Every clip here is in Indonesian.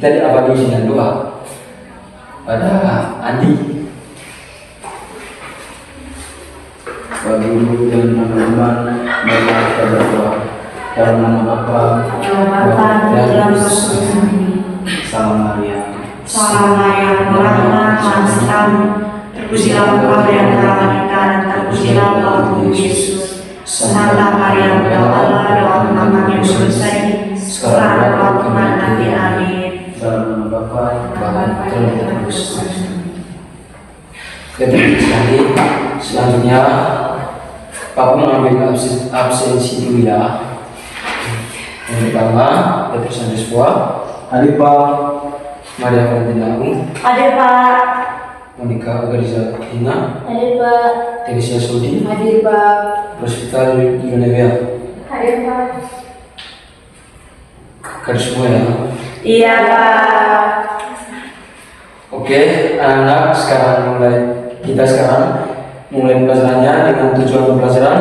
Kita diawali dengan doa pada Andi. Bagi guru dan teman-teman, mari kita berdoa. Dalam nama Bapa dan Putra Salam Maria. Salam Maria, Tuhan Maha Kamu, terpujilah Engkau di antara wanita dan terpujilah buah tubuh Yesus. Santa Maria, Bunda Allah, doakan kami yang berdosa ini, sekarang dan waktu nanti. Amin. Dalam nama Bapa dan Putra dan Yesus. Terima kasih. Selanjutnya Pak mengambil absensi dulu ya. Yang pertama, Petrus Andeswa, Hari Pak. Maria Valentina Agung, Hadir Pak. Monica Agariza Hina, Hadir Pak. Teresia Sudi, Hadir Pak. Rosita Yunevia. Hadir Pak. Kalian semua ya. Iya Pak. Oke, anak-anak kita sekarang mulai pelajarannya dengan tujuan pembelajaran.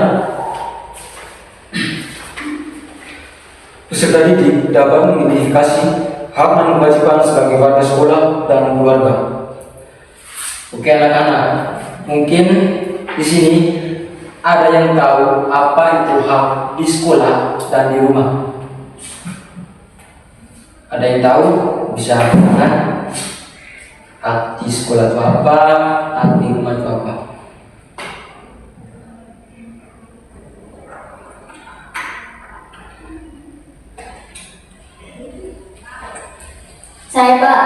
Peserta didik dapat mengidentifikasi hak dan kewajiban sebagai warga sekolah dan keluarga. Oke anak-anak, mungkin di sini ada yang tahu apa itu hak di sekolah dan di rumah. Ada yang tahu? Bisa katakan hak di sekolah itu apa, hak di rumah itu apa? Saya Pak,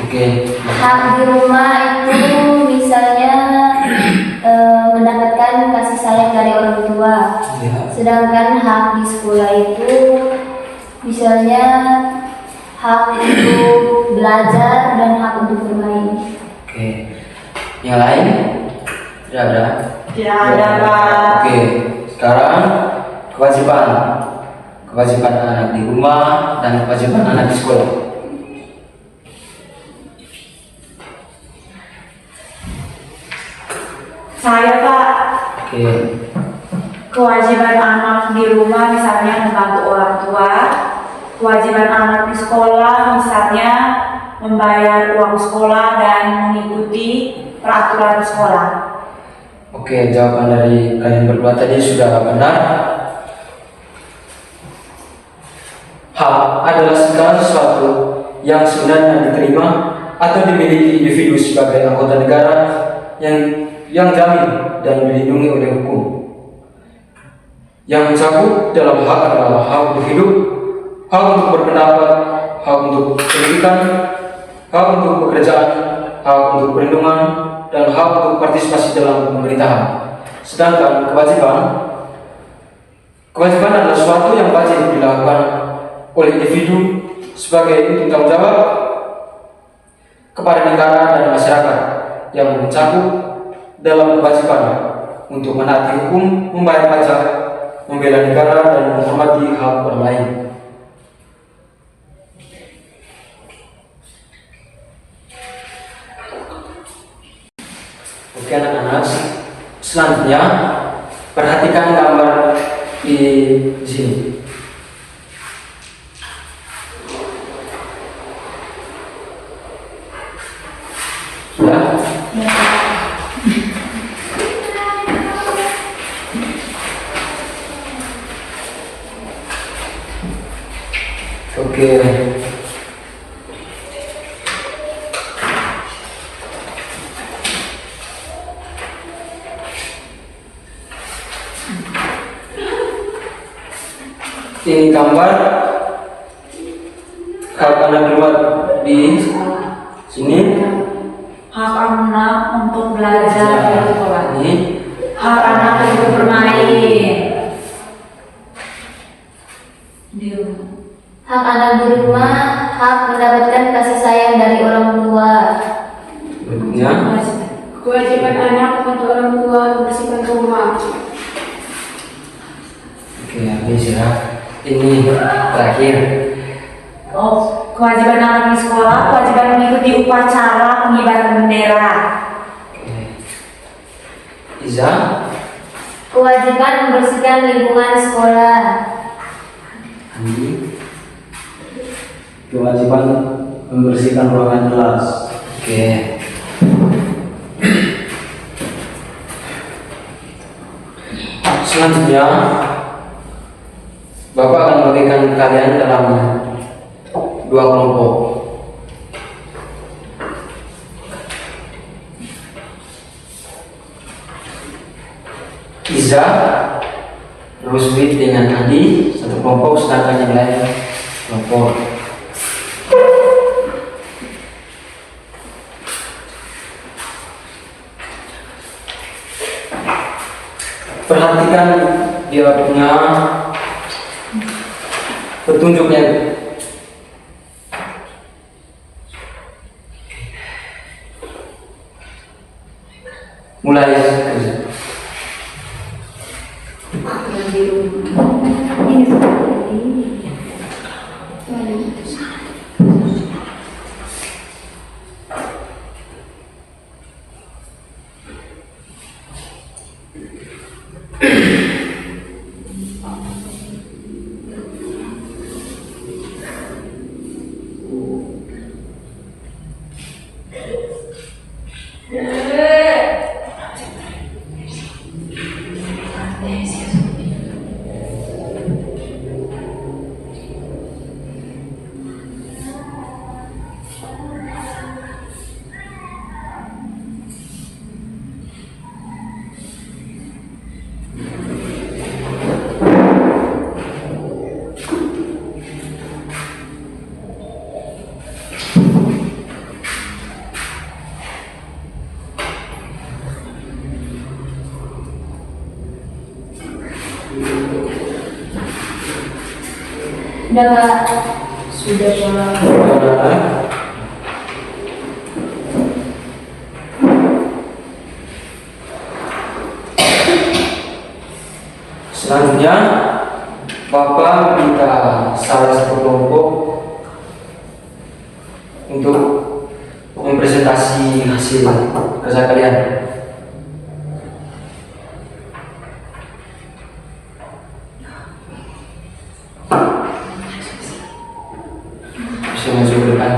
Oke, hak di rumah itu misalnya mendapatkan kasih sayang dari orang tua. ya. Sedangkan hak di sekolah itu misalnya hak untuk belajar dan hak untuk bermain. Oke, yang lain tidak ada. Tidak ada Pak. Oke, sekarang kewajiban anak di rumah dan kewajiban anak di sekolah. Saya Pak. Oke, Kewajiban anak di rumah misalnya membantu orang tua. Kewajiban anak di sekolah misalnya membayar uang sekolah dan mengikuti peraturan sekolah. oke, jawaban dari kalian berdua tadi sudah benar. Hak adalah segala sesuatu yang sebenarnya diterima atau dimiliki individu sebagai anggota negara yang jamin dan dilindungi oleh hukum. Yang mencakup dalam hak adalah hak untuk hidup, hak untuk berpendapat, hak untuk pendidikan, hak untuk pekerjaan, hak untuk perlindungan, dan hak untuk partisipasi dalam pemerintahan. Sedangkan kewajiban adalah sesuatu yang wajib dilakukan oleh individu sebagai bentuk tanggung jawab kepada negara dan masyarakat yang mencakup dalam kewajiban untuk menaati hukum, membayar pajak, membela negara, dan menghormati hak orang lain. Oke anak-anak, selanjutnya perhatikan gambar di sini. Sudah? Oke. Ini gambar kalau anak keluar di sini. Hak anak untuk belajar di sekolah. Ini Hak anak untuk bermain di rumah. Hak anak di rumah, hak mendapatkan kasih sayang dari orang tua. berikutnya. Kewajiban anak membantu orang tua membersihkan rumah. Oke, habis ya. Ini terakhir. Kewajiban anak di sekolah, kewajiban mengikuti upacara pengibaran bendera. Oke. Iza, Kewajiban membersihkan lingkungan sekolah. Andi, kewajiban membersihkan ruangan kelas. Oke. Selanjutnya, Bapak akan membagikan kalian dalam 2 kelompok. Iza, Ruswi dengan Andi satu kelompok, sedangkan yang lain kelompok. Perhatikan dia punya petunjuknya. Mulai. Udah Pak? Sudah Pak. Selanjutnya, Bapak minta salah satu kelompok untuk mempresentasi hasil kerja kalian. Bisa maju ke depan.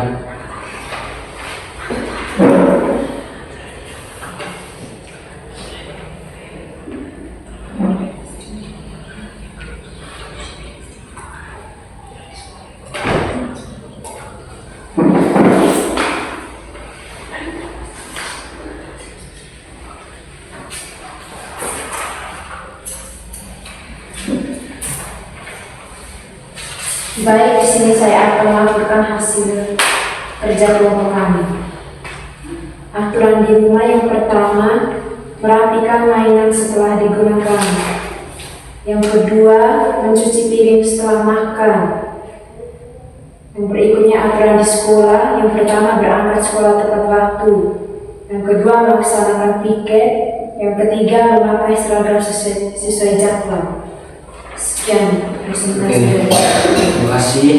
Baik, di sini saya akan melaporkan hasil kerja kelompok kami. Aturan di rumah yang pertama, merapikan mainan setelah digunakan. Yang kedua, mencuci piring setelah makan. Yang berikutnya aturan di sekolah. Yang pertama, berangkat sekolah tepat waktu. Yang kedua, melaksanakan piket. Yang ketiga, memakai seragam sesuai jadwal. Sekian presentasi. Terima kasih.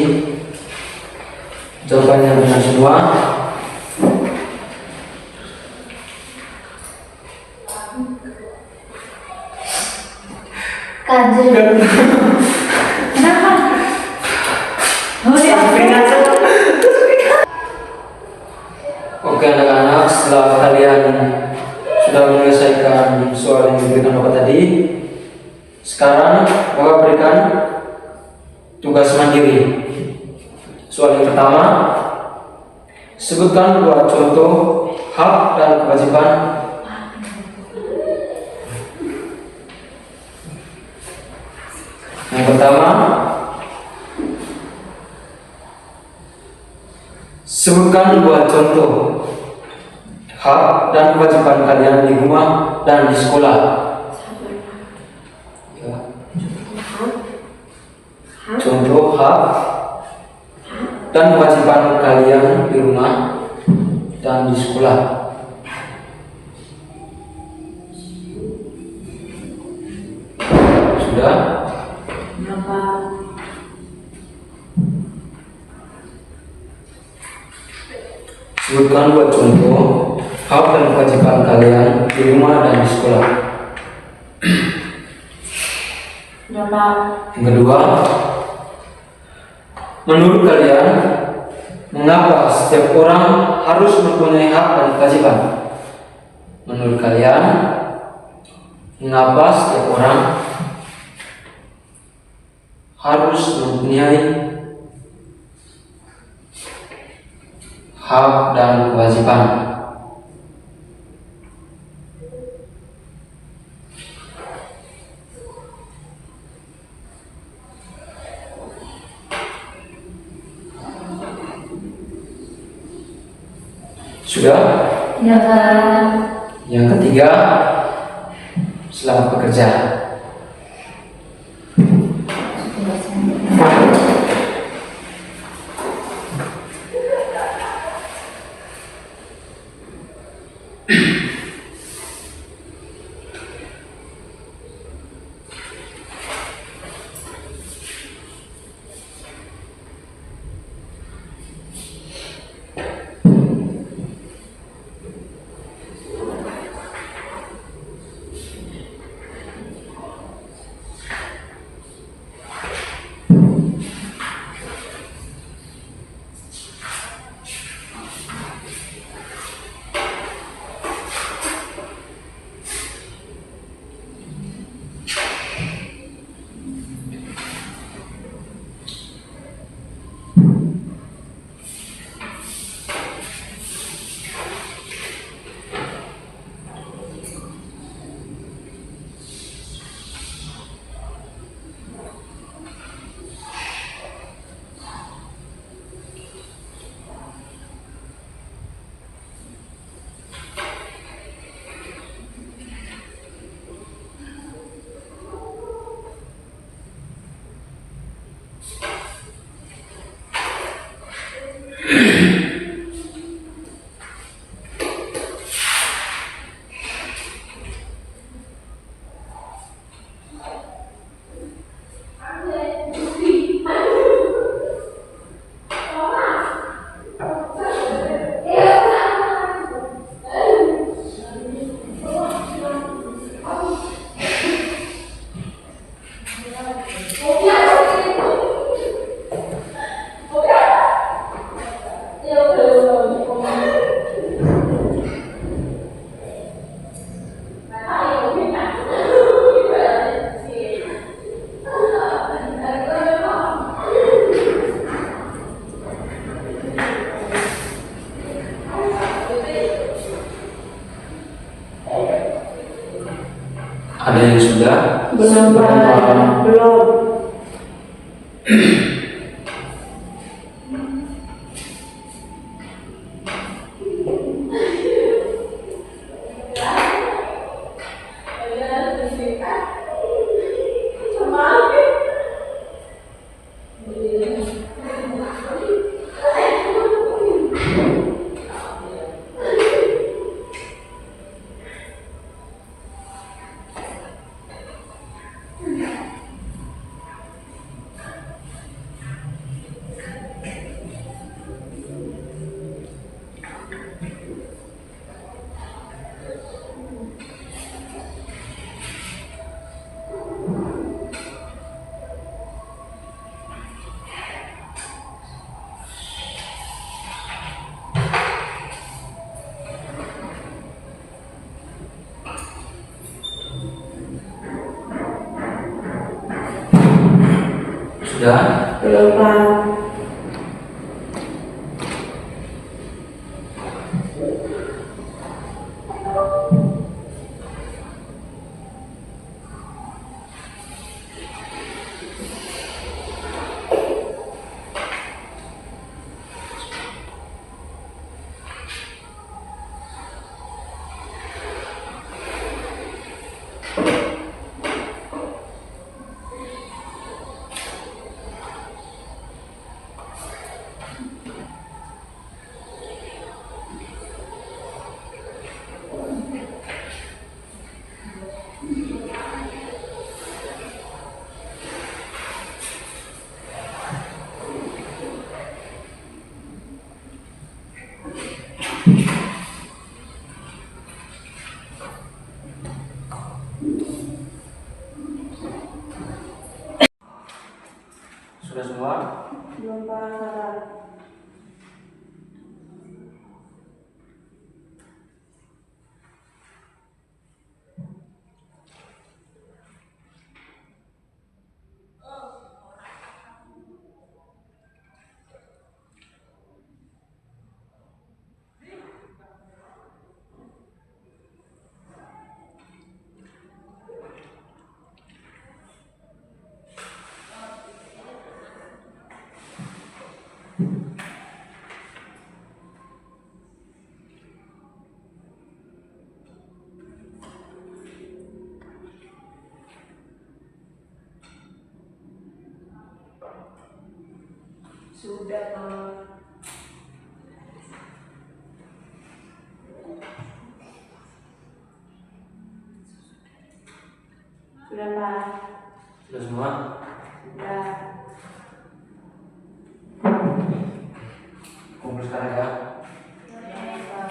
Jawabannya benar semua. Kajian. Kenapa? Oh, dia peringatan. Oke anak-anak, setelah kalian sudah menyelesaikan soal yang diberikan Bapak tadi, sekarang Bapak berikan tugas mandiri. Soal yang pertama, sebutkan 2 contoh hak dan kewajiban. Yang pertama, sebutkan 2 contoh hak dan kewajiban kalian di rumah dan di sekolah. Contoh hak dan kewajiban kalian di rumah dan di sekolah. Sudah? Sebutkan 2 contoh hak dan kewajiban kalian di rumah dan di sekolah. Yang kedua, menurut kalian Mengapa setiap orang harus mempunyai hak dan kewajiban? Menurut kalian, mengapa setiap orang harus mempunyai hak dan kewajiban? Sudah? Ya Kak. Yang ketiga, selamat bekerja. Ada yang sudah? Belum, Pak. Belum. Sudah? Belum, Pak. Sudah, Pak. Sudah, Pak. Sudah semua? Sudah. Kumpul sekarang ya. Ya, Pak.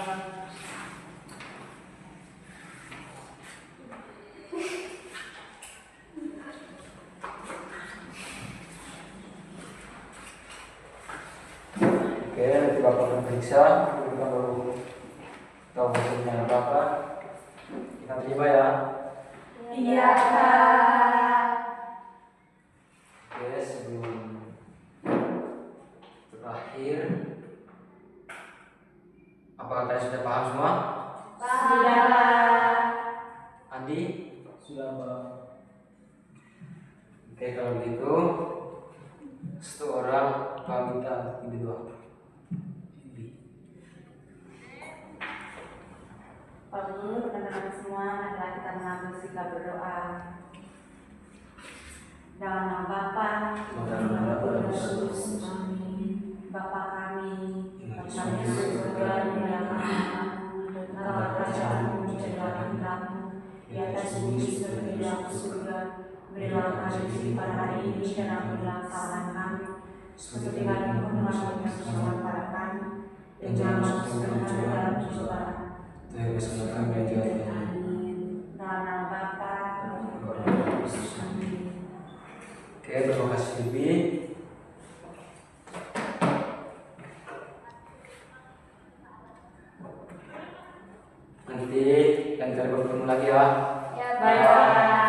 Oke, nanti Bapak akan periksa. Kita baru tahu hasilnya apa. Kita terima ya. Iya, Pak. Oke, sebelum terakhir, apakah kalian sudah paham semua? Sudah, Pak. Andi? Sudah, Pak. Oke, kalau begitu, satu orang pamitan individual. Perlu teman-teman semua, adalah kita mengambil sikap berdoa. Dalam nama Bapa, Dalam nama Bapa, Yesus, amin. Bapa kami, Bapa kami di surga, dimuliakanmu, dalam kerajaanmu, jadilah kehendakmu, di atas bumi seperti di dalam surga. Berilah kami rezeki pada hari ini dan ampunilah kesalahan kami, seperti kami pun mengampuni kesalahan pada kami, dan jangan masuk ke dalam pencobaan. Terima kami jalan. Amin. Dalam nama Bapa, dan Yesus, amin. Oke, terima kasih Bibi. Nanti lain kali bertemu lagi ya. Ya, Bye.